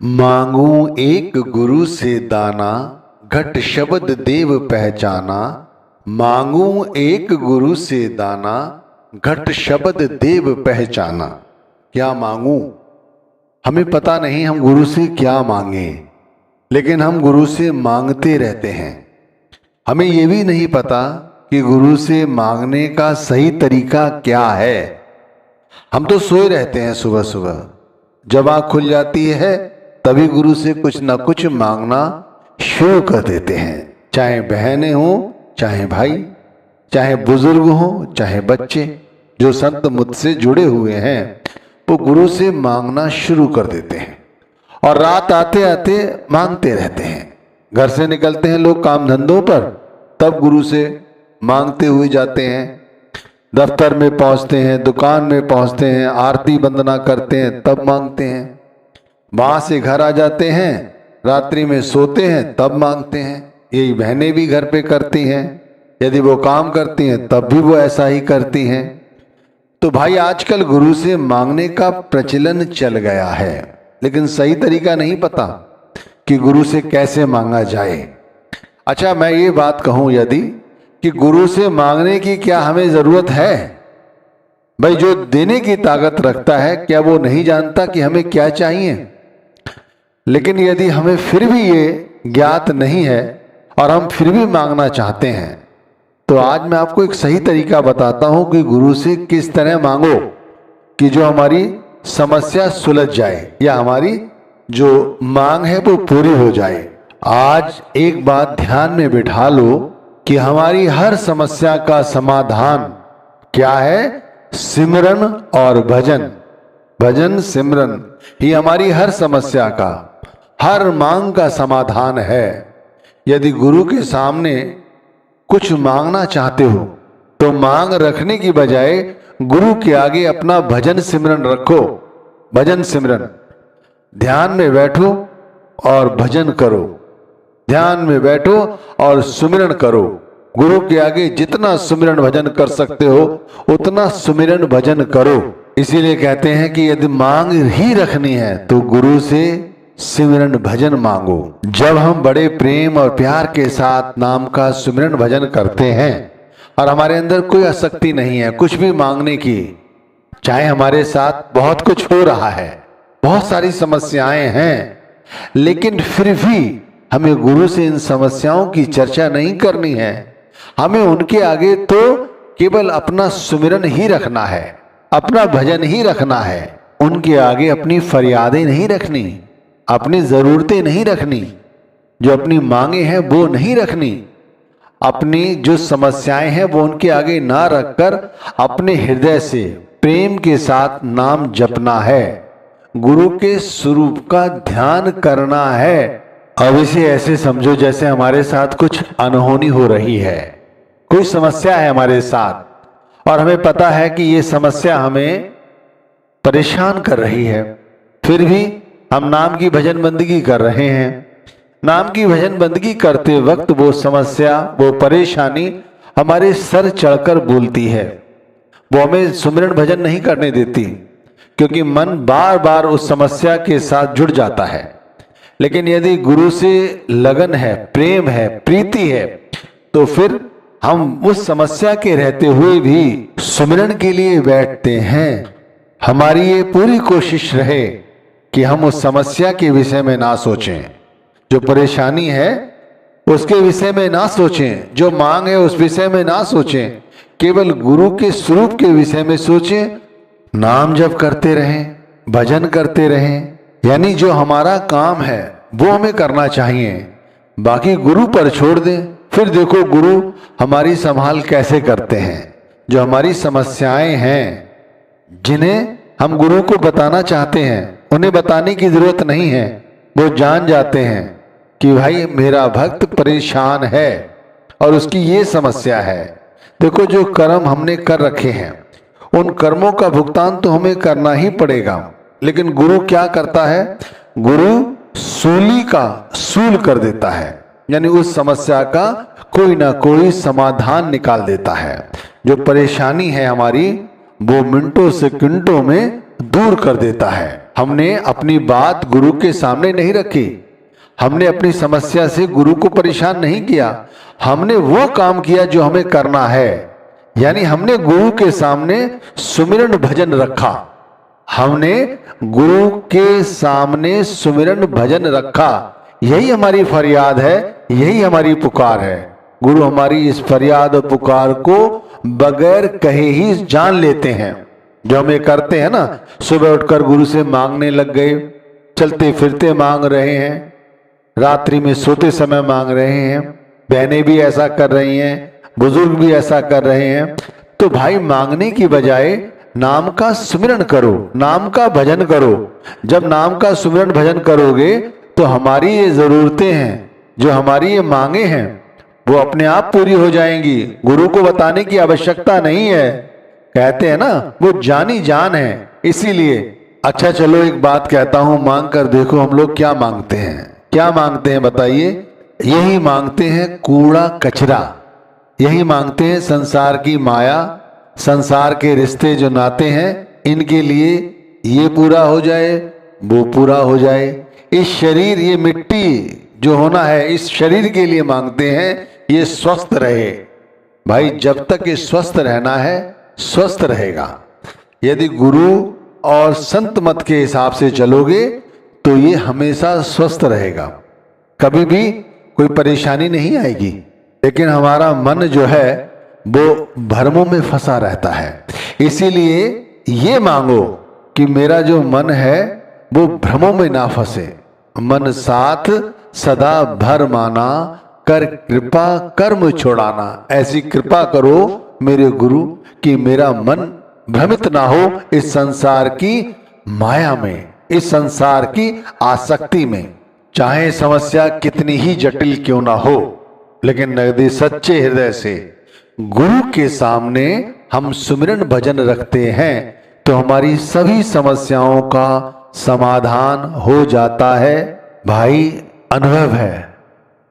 मांगू एक गुरु से दाना, घट शब्द देव पहचाना। मांगू एक गुरु से दाना, घट शब्द देव पहचाना। क्या मांगू? हमें पता नहीं हम गुरु से क्या मांगे, लेकिन हम गुरु से मांगते रहते हैं। हमें यह भी नहीं पता कि गुरु से मांगने का सही तरीका क्या है। हम तो सोए रहते हैं, सुबह सुबह जब आँख खुल जाती है तभी गुरु से कुछ ना कुछ मांगना शुरू कर देते हैं। चाहे बहनें हो, चाहे भाई, चाहे बुजुर्ग हो, चाहे बच्चे। जो संत मुझसे जुड़े हुए हैं वो गुरु से मांगना शुरू कर देते हैं और रात आते आते मांगते रहते हैं। घर से निकलते हैं लोग काम धंधों पर, तब गुरु से मांगते हुए जाते हैं। दफ्तर में पहुंचते हैं, दुकान में पहुंचते हैं, आरती वंदना करते हैं, तब मांगते हैं। वहां से घर आ जाते हैं, रात्रि में सोते हैं, तब मांगते हैं। यही बहनें भी घर पे करती हैं। यदि वो काम करती हैं तब भी वो ऐसा ही करती हैं। तो भाई आजकल गुरु से मांगने का प्रचलन चल गया है, लेकिन सही तरीका नहीं पता कि गुरु से कैसे मांगा जाए। अच्छा, मैं ये बात कहूं यदि कि गुरु से मांगने की क्या हमें जरूरत है? भाई जो देने की ताकत रखता है, क्या वो नहीं जानता कि हमें क्या चाहिए? लेकिन यदि हमें फिर भी ये ज्ञात नहीं है और हम फिर भी मांगना चाहते हैं, तो आज मैं आपको एक सही तरीका बताता हूं कि गुरु से किस तरह मांगो कि जो हमारी समस्या सुलझ जाए या हमारी जो मांग है वो पूरी हो जाए। आज एक बात ध्यान में बिठा लो कि हमारी हर समस्या का समाधान क्या है? सिमरन और भजन। भजन सिमरन ही हमारी हर समस्या का, हर मांग का समाधान है। यदि गुरु के सामने कुछ मांगना चाहते हो तो मांग रखने की बजाय गुरु के आगे अपना भजन सिमरन रखो। भजन सिमरन, ध्यान में बैठो और भजन करो। ध्यान में बैठो और सुमिरन करो। गुरु के आगे जितना सुमिरन भजन कर सकते हो उतना सुमिरन भजन करो। इसीलिए कहते हैं कि यदि मांग ही रखनी है तो गुरु से सिमरन भजन मांगो। जब हम बड़े प्रेम और प्यार के साथ नाम का सिमरन भजन करते हैं और हमारे अंदर कोई आसक्ति नहीं है कुछ भी मांगने की, चाहे हमारे साथ बहुत कुछ हो रहा है, बहुत सारी समस्याएं हैं, लेकिन फिर भी हमें गुरु से इन समस्याओं की चर्चा नहीं करनी है। हमें उनके आगे तो केवल अपना सुमिरन ही रखना है, अपना भजन ही रखना है। उनके आगे अपनी फरियादें नहीं रखनी, अपनी जरूरतें नहीं रखनी, जो अपनी मांगे हैं वो नहीं रखनी, अपनी जो समस्याएं हैं वो उनके आगे ना रखकर अपने हृदय से प्रेम के साथ नाम जपना है, गुरु के स्वरूप का ध्यान करना है। अब इसे ऐसे समझो जैसे हमारे साथ कुछ अनहोनी हो रही है, कोई समस्या है हमारे साथ और हमें पता है कि ये समस्या हमें परेशान कर रही है, फिर भी हम नाम की भजन बंदगी कर रहे हैं। नाम की भजन बंदगी करते वक्त वो समस्या, वो परेशानी हमारे सर चढ़कर बोलती है, वो हमें सुमिरन भजन नहीं करने देती, क्योंकि मन बार बार उस समस्या के साथ जुड़ जाता है। लेकिन यदि गुरु से लगन है, प्रेम है, प्रीति है, तो फिर हम उस समस्या के रहते हुए भी सुमिरन के लिए बैठते हैं। हमारी ये पूरी कोशिश रहे कि हम उस समस्या के विषय में ना सोचें, जो परेशानी है उसके विषय में ना सोचें, जो मांग है उस विषय में ना सोचें, केवल गुरु के स्वरूप के विषय में सोचें। नाम जप करते रहें, भजन करते रहें, यानी जो हमारा काम है वो हमें करना चाहिए, बाकी गुरु पर छोड़ दें। फिर देखो गुरु हमारी संभाल कैसे करते हैं। जो हमारी समस्याएं हैं, जिन्हें हम गुरु को बताना चाहते हैं, उन्हें बताने की जरूरत नहीं है, वो जान जाते हैं कि भाई मेरा भक्त परेशान है और उसकी ये समस्या है। देखो जो कर्म हमने कर रखे हैं उन कर्मों का भुगतान तो हमें करना ही पड़ेगा, लेकिन गुरु क्या करता है? गुरु सूली का सूल कर देता है, यानी उस समस्या का कोई ना कोई समाधान निकाल देता है। जो परेशानी है हमारी वो मिनटों सेकंडों में दूर कर देता है। हमने अपनी बात गुरु के सामने नहीं रखी, हमने अपनी समस्या से गुरु को परेशान नहीं किया, हमने वो काम किया जो हमें करना है। यानी हमने गुरु के सामने सुमिरन भजन रखा, हमने गुरु के सामने सुमिरन भजन रखा। यही हमारी फरियाद है, यही हमारी पुकार है। गुरु हमारी इस फरियाद और पुकार को बगैर कहे ही जान लेते हैं। जो हमें करते हैं ना, सुबह उठकर गुरु से मांगने लग गए, चलते फिरते मांग रहे हैं, रात्रि में सोते समय मांग रहे हैं, बहनें भी ऐसा कर रही हैं, बुजुर्ग भी ऐसा कर रहे हैं। तो भाई मांगने की बजाय नाम का सुमिरन करो, नाम का भजन करो। जब नाम का सुमिरन भजन करोगे तो हमारी ये जरूरतें हैं, जो हमारी ये मांगे हैं, वो अपने आप पूरी हो जाएंगी। गुरु को बताने की आवश्यकता नहीं है। कहते हैं ना, वो जानी जान है। इसीलिए अच्छा चलो एक बात कहता हूं, मांग कर देखो हम लोग क्या मांगते हैं। क्या मांगते हैं बताइए? यही मांगते हैं कूड़ा कचरा, यही मांगते हैं संसार की माया, संसार के रिश्ते जो नाते हैं, इनके लिए ये पूरा हो जाए, वो पूरा हो जाए। इस शरीर, ये मिट्टी जो होना है, इस शरीर के लिए मांगते हैं ये स्वस्थ रहे। भाई जब तक ये स्वस्थ रहना है, स्वस्थ रहेगा। यदि गुरु और संत मत के हिसाब से चलोगे तो ये हमेशा स्वस्थ रहेगा, कभी भी कोई परेशानी नहीं आएगी। लेकिन हमारा मन जो है वो भ्रमों में फंसा रहता है। इसीलिए ये मांगो कि मेरा जो मन है वो भ्रमों में ना फंसे। मन साथ सदा भर माना, कर कृपा कर्म छोड़ाना। ऐसी कृपा करो मेरे गुरु कि मेरा मन भ्रमित ना हो इस संसार की माया में, इस संसार की आसक्ति में। चाहे समस्या कितनी ही जटिल क्यों ना हो, लेकिन यदि सच्चे हृदय से गुरु के सामने हम सुमिरन भजन रखते हैं तो हमारी सभी समस्याओं का समाधान हो जाता है। भाई अनुभव है,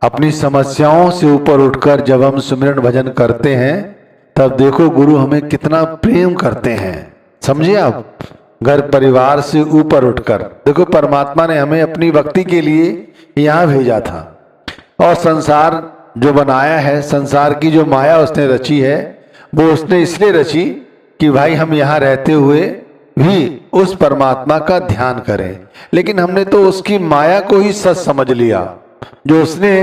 अपनी समस्याओं से ऊपर उठकर जब हम सुमिरन भजन करते हैं तब देखो गुरु हमें कितना प्रेम करते हैं। समझे आप? घर परिवार से ऊपर उठकर देखो, परमात्मा ने हमें अपनी भक्ति के लिए यहाँ भेजा था, और संसार जो बनाया है, संसार की जो माया उसने रची है, वो उसने इसलिए रची कि भाई हम यहाँ रहते हुए भी उस परमात्मा का ध्यान करें। लेकिन हमने तो उसकी माया को ही सच समझ लिया। जो उसने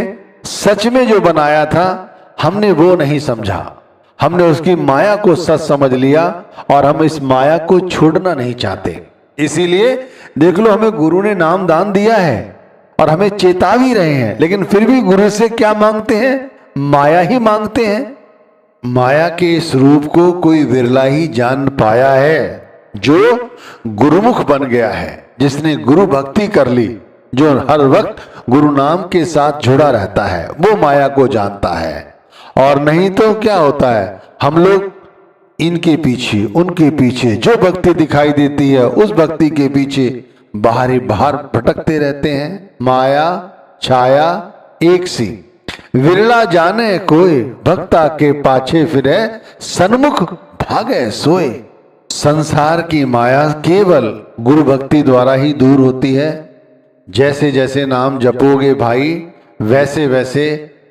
सच में जो बनाया था हमने वो नहीं समझा, हमने उसकी माया को सच समझ लिया और हम इस माया को छोड़ना नहीं चाहते। इसीलिए देख लो, हमें गुरु ने नाम दान दिया है और हमें चेता भी रहे हैं, लेकिन फिर भी गुरु से क्या मांगते हैं? माया ही मांगते हैं। माया के इस रूप को कोई विरला ही जान पाया है, जो गुरुमुख बन गया है, जिसने गुरु भक्ति कर ली, जो हर वक्त गुरु नाम के साथ जुड़ा रहता है, वो माया को जानता है। और नहीं तो क्या होता है, हम लोग इनके पीछे उनके पीछे जो भक्ति दिखाई देती है उस भक्ति के पीछे बाहर ही बाहर भटकते रहते हैं। माया छाया एक सी, विरला जाने कोई, भक्ता के पाछे फिरे, सन्मुख भागे सोए। संसार की माया केवल गुरु भक्ति द्वारा ही दूर होती है। जैसे जैसे नाम जपोगे भाई, वैसे वैसे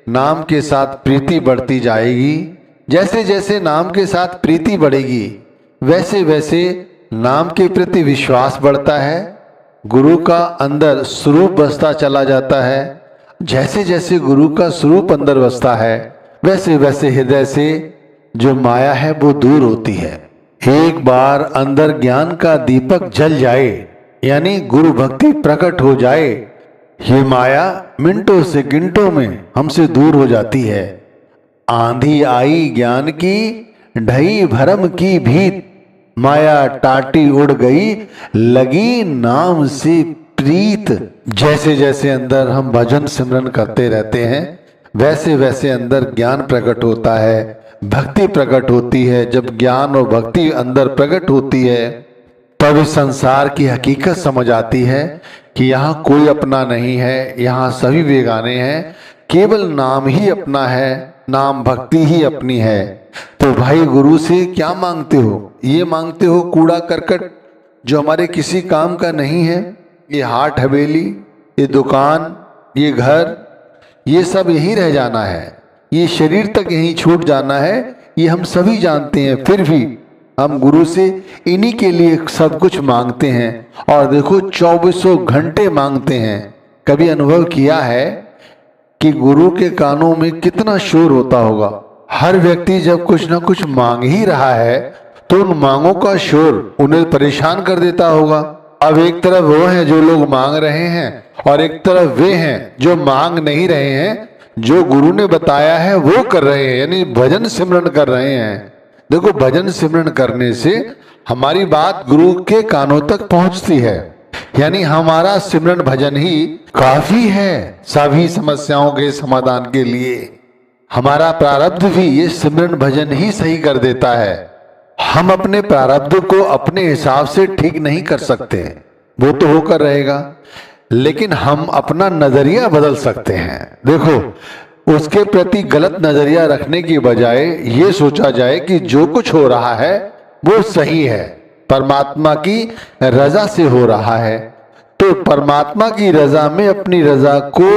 नाम के साथ प्रीति बढ़ती जाएगी। जैसे जैसे नाम के साथ प्रीति बढ़ेगी, वैसे वैसे नाम के प्रति विश्वास बढ़ता है, गुरु का अंदर स्वरूप बसता चला जाता है। जैसे जैसे गुरु का स्वरूप अंदर बसता है, वैसे वैसे हृदय से जो माया है वो दूर होती है। एक बार अंदर ज्ञान का दीपक जल जाए, यानी गुरु भक्ति प्रकट हो जाए, ये माया मिनटों से गिनटों में हमसे दूर हो जाती है। आंधी आई ज्ञान की, ढई भरम की भीत, माया टाटी उड़ गई, लगी नाम से प्रीत। जैसे जैसे अंदर हम भजन सिमरन करते रहते हैं, वैसे वैसे अंदर ज्ञान प्रकट होता है, भक्ति प्रकट होती है। जब ज्ञान और भक्ति अंदर प्रकट होती है तब इस संसार की हकीकत समझ आती है कि यहाँ कोई अपना नहीं है, यहाँ सभी बेगाने हैं, केवल नाम ही अपना है, नाम भक्ति ही अपनी है। तो भाई गुरु से क्या मांगते हो? ये मांगते हो कूड़ा करकट, जो हमारे किसी काम का नहीं है। ये हाट हवेली, ये दुकान, ये घर, ये सब यहीं रह जाना है, ये शरीर तक यहीं छूट जाना है, ये हम सभी जानते हैं। फिर भी हम गुरु से इन्हीं के लिए सब कुछ मांगते हैं, और देखो 2400 घंटे मांगते हैं। कभी अनुभव किया है कि गुरु के कानों में कितना शोर होता होगा। हर व्यक्ति जब कुछ ना कुछ मांग ही रहा है तो उन मांगों का शोर उन्हें परेशान कर देता होगा। अब एक तरफ वो हैं जो लोग मांग रहे हैं, और एक तरफ वे हैं जो मांग नहीं रहे हैं, जो गुरु ने बताया है वो कर रहे हैं, यानी भजन सिमरन कर रहे हैं। देखो, भजन सिमरन करने से हमारी बात गुरु के कानों तक पहुंचती है, यानी हमारा सिमरन भजन ही काफी है सभी समस्याओं के समाधान के लिए। हमारा प्रारब्ध भी ये सिमरन भजन ही सही कर देता है। हम अपने प्रारब्ध को अपने हिसाब से ठीक नहीं कर सकते, वो तो होकर रहेगा, लेकिन हम अपना नजरिया बदल सकते हैं। देखो, उसके प्रति गलत नजरिया रखने की बजाय ये सोचा जाए कि जो कुछ हो रहा है वो सही है, परमात्मा की रजा से हो रहा है। तो परमात्मा की रजा में अपनी रजा को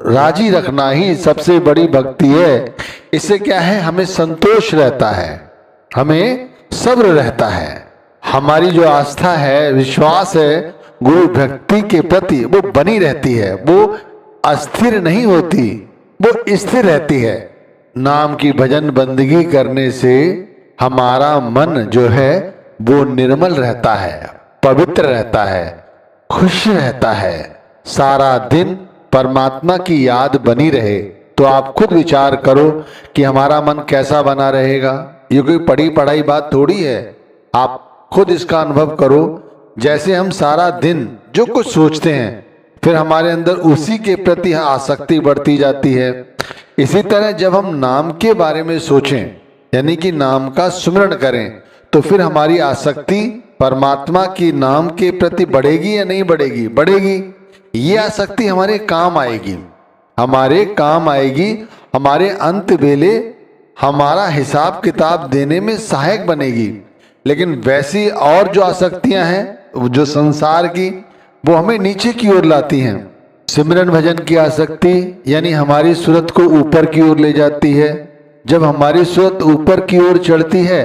राजी रखना ही सबसे बड़ी भक्ति है। इससे क्या है, हमें संतोष रहता है, हमें सब्र रहता है, हमारी जो आस्था है, विश्वास है गुरु भक्ति के प्रति, वो बनी रहती है, वो अस्थिर नहीं होती, वो स्थिर रहती है। नाम की भजन बंदगी करने से हमारा मन जो है वो निर्मल रहता है, पवित्र रहता है, खुश रहता है। सारा दिन परमात्मा की याद बनी रहे। तो आप खुद विचार करो कि हमारा मन कैसा बना रहेगा। ये कोई पढ़ी पढ़ाई बात थोड़ी है, आप खुद इसका अनुभव करो। जैसे हम सारा दिन जो कुछ सोचते हैं, फिर हमारे अंदर उसी के प्रति आसक्ति बढ़ती जाती है। इसी तरह जब हम नाम के बारे में सोचें, यानी कि नाम का सुमिरन करें, तो फिर हमारी आसक्ति परमात्मा की नाम के प्रति बढ़ेगी या नहीं बढ़ेगी? बढ़ेगी। ये आसक्ति हमारे काम आएगी, हमारे काम आएगी, हमारे अंत वेले हमारा हिसाब किताब देने में सहायक बनेगी। लेकिन वैसी और जो आसक्तियां हैं जो संसार की, वो हमें नीचे की ओर लाती हैं। सिमरन भजन की आसक्ति यानी हमारी सूरत को ऊपर की ओर ले जाती है। जब हमारी सूरत ऊपर की ओर चढ़ती है,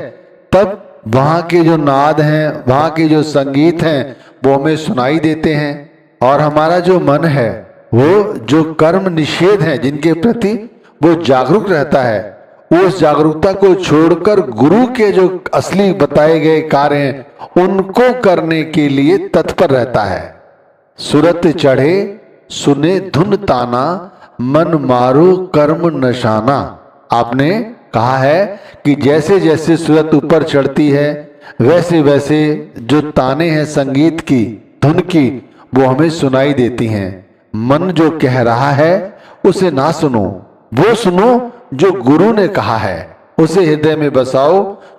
तब वहाँ के जो नाद हैं, वहाँ के जो संगीत हैं, वो हमें सुनाई देते हैं। और हमारा जो मन है, वो जो कर्म निषेध है जिनके प्रति, वो जागरूक रहता है। उस जागरूकता को छोड़कर गुरु के जो असली बताए गए कार्य हैं उनको करने के लिए तत्पर रहता है। सुरत चढ़े सुने धुन ताना, मन मारो कर्म नशाना। आपने कहा है कि जैसे जैसे सूरत ऊपर चढ़ती है, वैसे वैसे जो ताने हैं संगीत की, धुन की, वो हमें सुनाई देती हैं। मन जो कह रहा है उसे ना सुनो, वो सुनो जो गुरु ने कहा है, उसे हृदय में बसाओ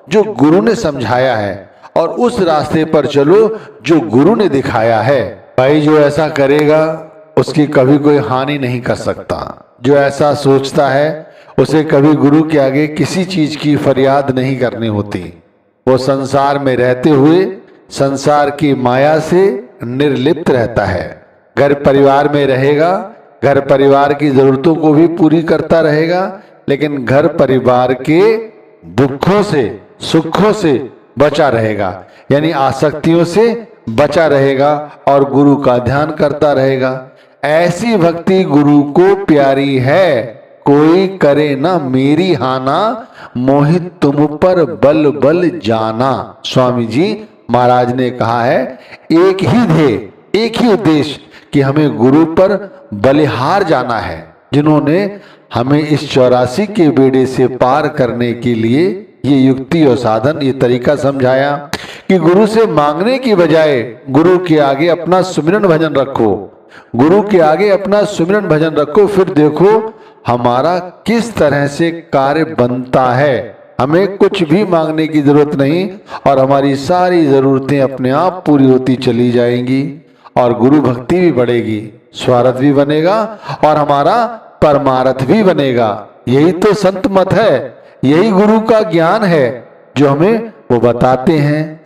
जो गुरु ने समझाया है, और उस रास्ते पर चलो जो गुरु ने दिखाया है। भाई, जो ऐसा करेगा उसकी कभी कोई हानि नहीं कर सकता। जो ऐसा सोचता है उसे कभी गुरु के आगे किसी चीज की फरियाद नहीं करनी होती। वो संसार में रहते हुए संसार की माया से निर्लिप्त रहता है। घर परिवार में रहेगा, घर परिवार की जरूरतों को भी पूरी करता रहेगा, लेकिन घर परिवार के दुखों से, सुखों से बचा रहेगा, यानी आसक्तियों से बचा रहेगा और गुरु का ध्यान करता रहेगा। ऐसी भक्ति गुरु को प्यारी है, कोई करे ना मेरी हाना, मोहित तुम पर बल बल जाना। स्वामी जी महाराज ने कहा है, एक ही ध्येय, एक ही उद्देश्य कि हमें गुरु पर बलिहार जाना है, जिन्होंने हमें इस 84 के बेड़े से पार करने के लिए ये युक्ति और साधन, ये तरीका समझाया कि गुरु से मांगने की बजाय गुरु के आगे अपना सुमिरन भजन रखो, गुरु के आगे अपना सुमिरन भजन रखो। फिर देखो हमारा किस तरह से कार्य बनता है। हमें कुछ भी मांगने की जरूरत नहीं, और हमारी सारी जरूरतें अपने आप पूरी होती चली जाएंगी, और गुरु भक्ति भी बढ़ेगी, स्वार्थ भी बनेगा, और हमारा परमार्थ भी बनेगा। यही तो संत मत है, यही गुरु का ज्ञान है जो हमें वो बताते हैं।